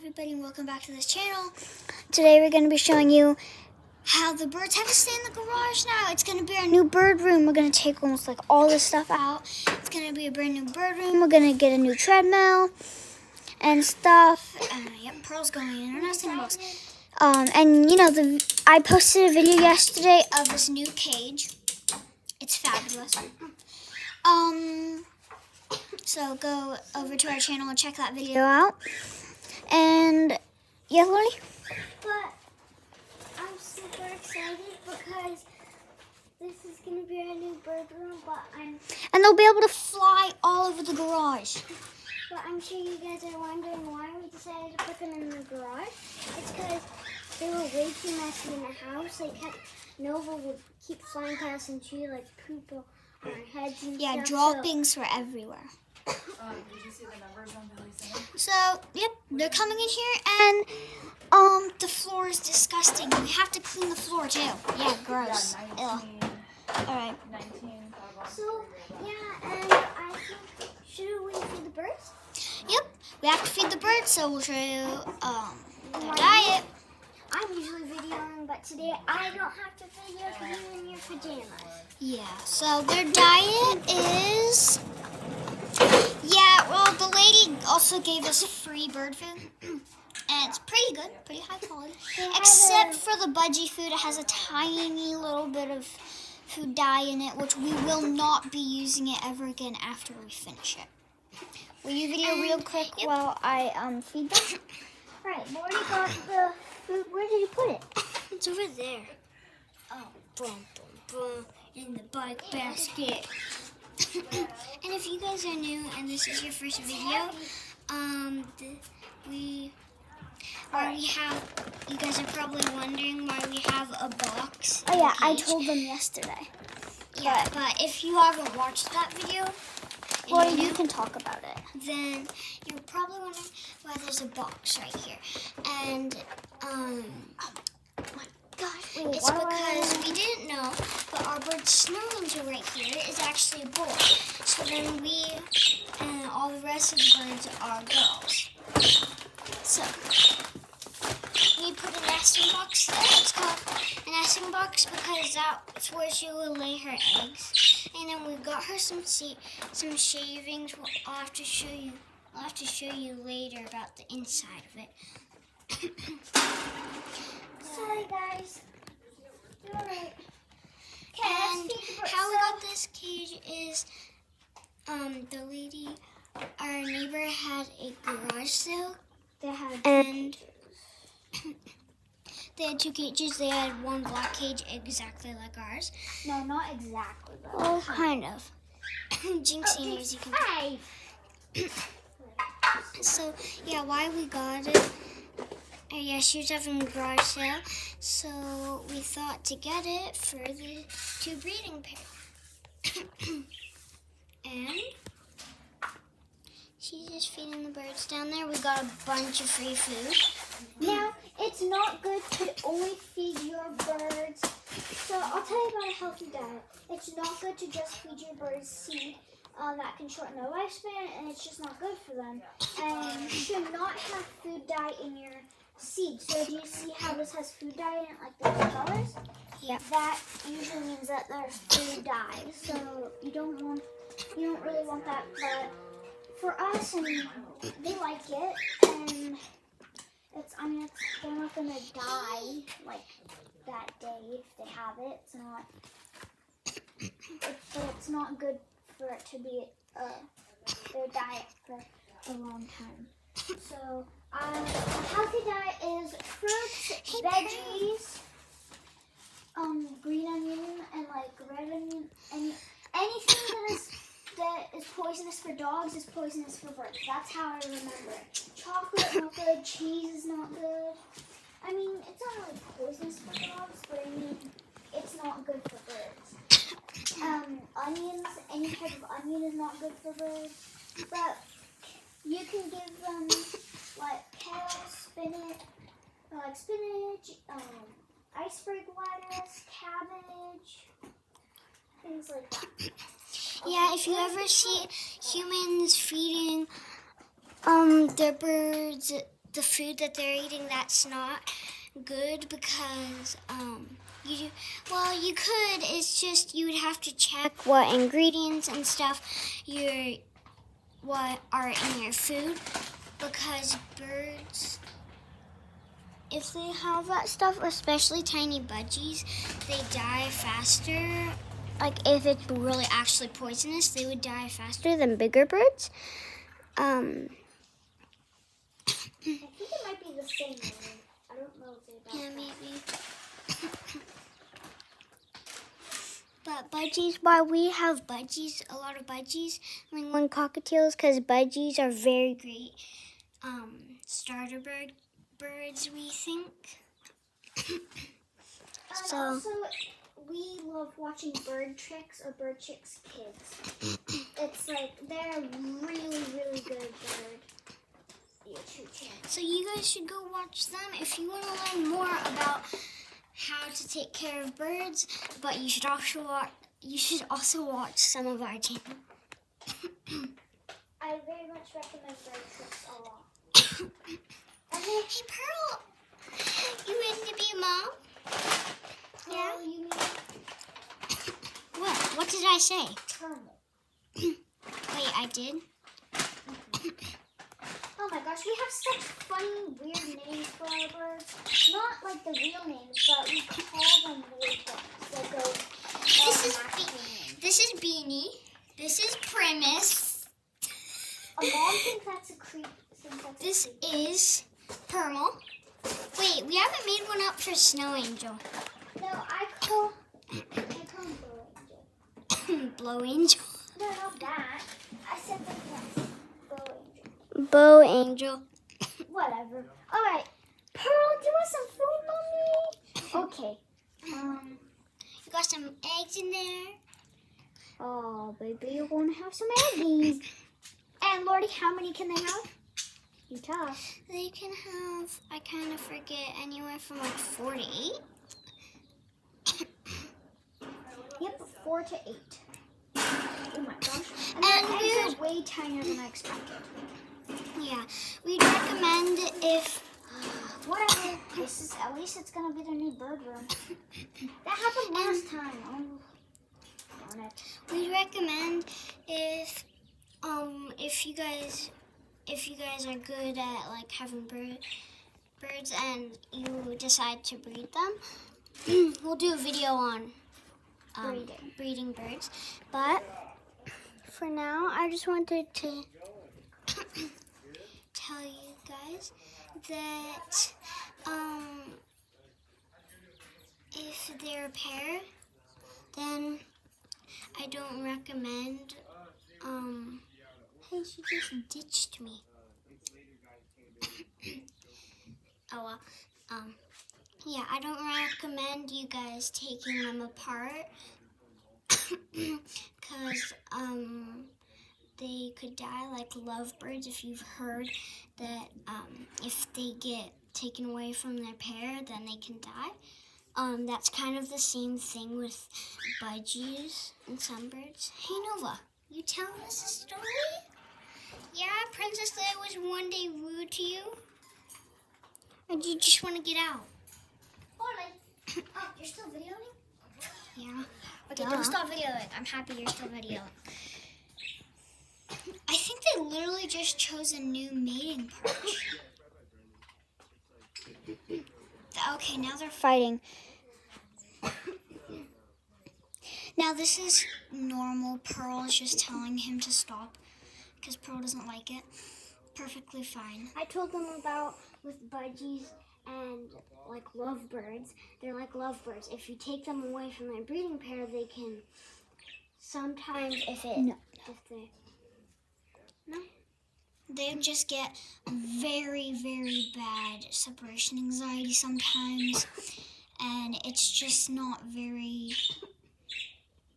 everybody, and welcome back to this channel. Today we're going to be showing you how the birds have to stay in the garage now. It's going to be our new bird room. We're going to take almost like all this stuff out. It's going to be a brand new bird room. We're going to get a new treadmill and stuff. Yep, Pearl's going in her nesting box. And you know, I posted a video yesterday of this new cage. It's fabulous. So go over to our channel and check that video out. And yeah, Lori? But I'm super excited because this is going to be our new bird room, And they'll be able to fly all over the garage. But I'm sure you guys are wondering why we decided to put them in the garage. It's because they were way too messy in the house. Nova would keep flying past and she like poop on our heads and stuff. Yeah, droppings were everywhere. Did you see the numbers on Billy Center? So, yep, they're coming in here, and the floor is disgusting. We have to clean the floor too. Yeah, gross. Yeah, 19, all right. 19. So, yeah, and I think, should we feed the birds? Yep, we have to feed the birds, so we'll show you their diet. I'm usually videoing, but today I don't have to video because you're in your pajamas. Yeah, so their diet is... Yeah, well, the lady also gave us free bird food, and it's pretty good, pretty high quality. Except for the budgie food, it has a tiny little bit of food dye in it, which we will not be using it ever again after we finish it. Will you video real quick while I feed them? Right, we already got the food. Where did you put it? It's over there. Oh, boom, boom, boom, in the bike basket. And if you guys are new and this is your first video, we already have, you guys are probably wondering why we have a box. Oh yeah, I told them yesterday. Yeah, but if you haven't watched that video, or you can talk about it, then you're probably wondering why there's a box right here. And, oh my gosh, it's because we didn't know, but our bird Snowranger right here is actually a boy. So then we and all the rest of the birds are girls. So we put a nesting box there. It's called a nesting box because that's where she will lay her eggs. And then we've got her some shavings. I'll have to show you. I'll have to show you later about the inside of it. Sorry guys. You're right. And how we got this cage is the lady, our neighbor, had a garage sale. And they had two cages. They had one black cage exactly like ours. No, not exactly. Well, kind of. Jinxie, as you can see. So, yeah, why we got it. Yeah, she was having a garage sale, so we thought to get it for the two breeding pair. And she's just feeding the birds down there. We got a bunch of free food. Now, it's not good to only feed your birds. So I'll tell you about a healthy diet. It's not good to just feed your birds seed. That can shorten their lifespan, and it's just not good for them. And you should not have food dye in your seed. So do you see how this has food dye in it, like those colors? Yeah. That usually means that there's food dye. So you don't really want that. But for us, I mean, they like it, and they're not gonna die like that day if they have it. It's not good for it to be their diet for a long time. So a healthy diet is fruits, veggies, green onion, and like red onion, and anything that is poisonous for dogs is poisonous for birds. That's how I remember it. Chocolate not good, cheese is not good. I mean, it's not really poisonous for dogs, but I mean, it's not good for birds. Onions, any type of onion is not good for birds, but you can give them like kale, spinach, iceberg lettuce, cabbage, things like that. Yeah, if you ever see humans feeding their birds the food that they're eating that's not good because you could. It's just you would have to check what ingredients and stuff what are in your food because birds, if they have that stuff, especially tiny budgies, they die faster. Like if it's really actually poisonous, they would die faster than bigger birds. I think it might be the same one. I don't know if they're Yeah, maybe. But budgies, why we have budgies, a lot of budgies, ringwing cockatiels, because budgies are very great starter birds, we think. And So- also, we love watching Bird Chicks or Bird Chicks Kids. It's like, they're really, really good bird YouTube channel. So you guys should go watch them if you want to learn more about how to take care of birds. But you should also watch some of our channel. I very much recommend Bird Chicks a lot. And then, Hey Pearl, you ready to be a mom? Yeah. oh, you mean What did I say? Termal. Wait, I did. Oh my gosh, we have such funny, weird names for our birds. Not like the real names, but we call them weird things that go This is Beanie. This is Primus. A mom thinks that's a creep. This is Permal. Wait, we haven't made one up for Snow Angel. No, I call him Blue Angel. Blow Angel. No, not that. I said the yes. Blue Angel. Bow Angel. Whatever. Alright. Pearl, do you want some food, Mommy? Okay. You got some eggs in there. Oh, baby, you're going to have some eggies. And Lordy, how many can they have? You tell us. They can have, I kind of forget, anywhere from like 4 to 8. Yep, 4 to 8. Oh my gosh. And And their we eggs are way tinier than I expected. Yeah, we'd recommend if, Whatever. This is, at least it's going to be their new bird room. That happened last time. Oh, darn it. we'd recommend if you guys are good at like having birds and you decide to breed them, we'll do a video on breeding birds. But for now, I just wanted to tell you guys that if they're a pair, then I don't recommend. Hey, she just ditched me. Oh well. Yeah, I don't recommend you guys taking them apart because they could die like lovebirds. If you've heard that if they get taken away from their pair, then they can die. That's kind of the same thing with budgies and sunbirds. Hey Nova, you telling us a story? Yeah, Princess Leia was one day rude to you? Or do you just want to get out? Oh, you're still videoing? Yeah. Okay, Duh. don't stop videoing. I'm happy you're still videoing. I think they literally just chose a new mating perch. Okay, now they're fighting. Now this is normal. Pearl is just telling him to stop because Pearl doesn't like it. Perfectly fine. I told them about with budgies and like lovebirds. They're like lovebirds. If you take them away from their breeding pair, they can sometimes They just get very, very bad separation anxiety sometimes, and it's just not very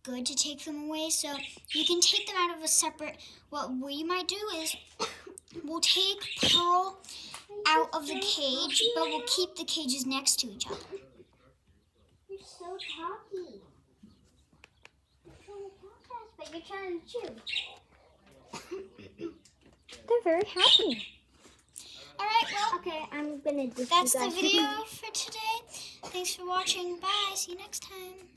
good to take them away. So you can take them out of a separate. What we might do is we'll take Pearl out of the cage, but we'll keep the cages next to each other. You're so talky. You're trying to talk us, but you're trying to chew. They're very happy. All right, well, Okay, I'm gonna. that's the video for today. Thanks for watching. Bye. See you next time.